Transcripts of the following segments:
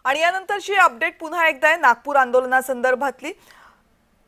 आणि यानंतरची अपडेट पुन्हा एकदा आहे नागपूर आंदोलनासंदर्भातली।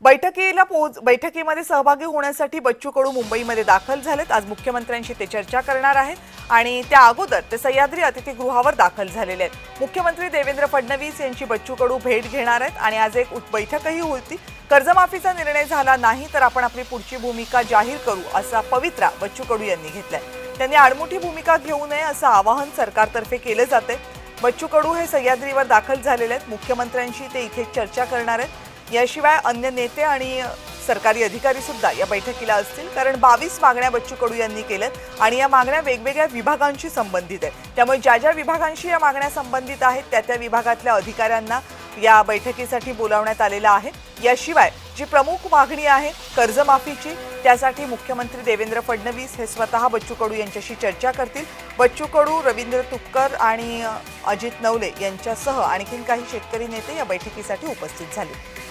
बैठकीमध्ये सहभागी होण्यासाठी बच्चू कडू मुंबईमध्ये दाखल झालेत। आज मुख्यमंत्र्यांशी ते चर्चा करणार आहेत आणि त्या अगोदर ते सह्याद्री अतिथीगृहावर दाखल झालेले आहेत। मुख्यमंत्री देवेंद्र फडणवीस यांची बच्चू कडू भेट घेणार आहेत आणि आज एक बैठकही होती। कर्जमाफीचा निर्णय झाला नाही तर आपण आपली पुढची भूमिका जाहीर करू असा पवित्रा बच्चू कडू यांनी घेतलाय। त्यांनी आडमुठी भूमिका घेऊ नये असं आवाहन सरकारतर्फे केले जाते। बच्चू कडू हे सह्याद्रीवर दाखल झालेले आहेत। मुख्यमंत्र्यांशी ते इथे चर्चा करणार आहेत। याशिवाय अन्य नेते आणि सरकारी अधिकारी सुद्धा या बैठकीला असतील, कारण 22 मागण्या बच्चू कडू यांनी केल्यात आणि या मागण्या वेगवेगळ्या विभागांशी संबंधित आहेत। त्यामुळे ज्या विभागांशी या मागण्या संबंधित आहेत त्या विभागातल्या अधिकाऱ्यांना या बैठकीसाठी बोलावण्यात आलेलं आहे। याशिवाय जी प्रमुख मागणी आहे कर्जमाफीची, त्यासाठी मुख्यमंत्री देवेंद्र फडणवीस हे स्वतः बच्चू कडू यांच्याशी चर्चा करतील। बच्चू कडू, रवींद्र तुपकर आणि अजित नवले यांच्यासह आणखीन काही शेतकरी नेते या बैठकीसाठी उपस्थित झाले।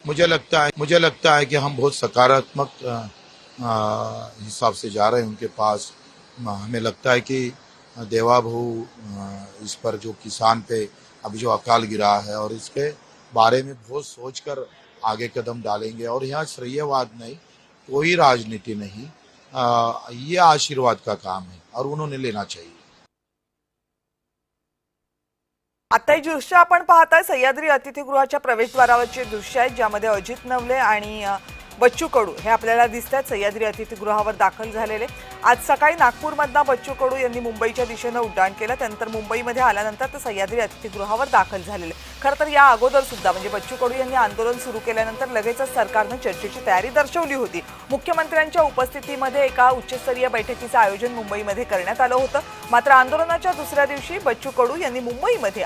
मुझे लगता है कि हम बहुत सकारात्मक हिसाब से जा रहे हैं उनके पास। हमें लगता है कि देवाभू इस पर जो किसान पे अभी जो अकाल गिरा है और इसके बारे में बहुत सोचकर आगे कदम डालेंगे। और यहाँ श्रेयवाद नहीं, कोई राजनीति नहीं, ये आशीर्वाद का काम है और उन्होंने लेना चाहिए। आता हे दृश्य आपण पाहताय सह्याद्री अतिथीगृहाच्या प्रवेशद्वारावरचे दृश्य आहे, ज्यामध्ये अजित नवले आणि बच्चू कडू हे आपल्याला दिसतात सह्याद्री अतिथीगृहावर दाखल झालेले। आज सकाळी नागपूरमधून बच्चू कडू यांनी मुंबईच्या दिशेने उड्डाण केलं, त्यानंतर मुंबईमध्ये आल्यानंतर ते सह्याद्री अतिथीगृहावर दाखल झालेले। खरं तर या अगोदर सुद्धा म्हणजे बच्चू कडू यांनी आंदोलन सुरू केल्यानंतर लगेचच सरकारने चर्चेची तयारी दर्शवली होती। मुख्यमंत्र्यांच्या उपस्थितीमध्ये एका उच्चस्तरीय बैठकीचे आयोजन मुंबईमध्ये करण्यात आलं होतं। मात्र आंदोलनाच्या दुसऱ्या दिवशी बच्चू कडू यांनी मुंबईमध्ये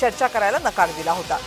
चर्चा करायला नकार दिला होता।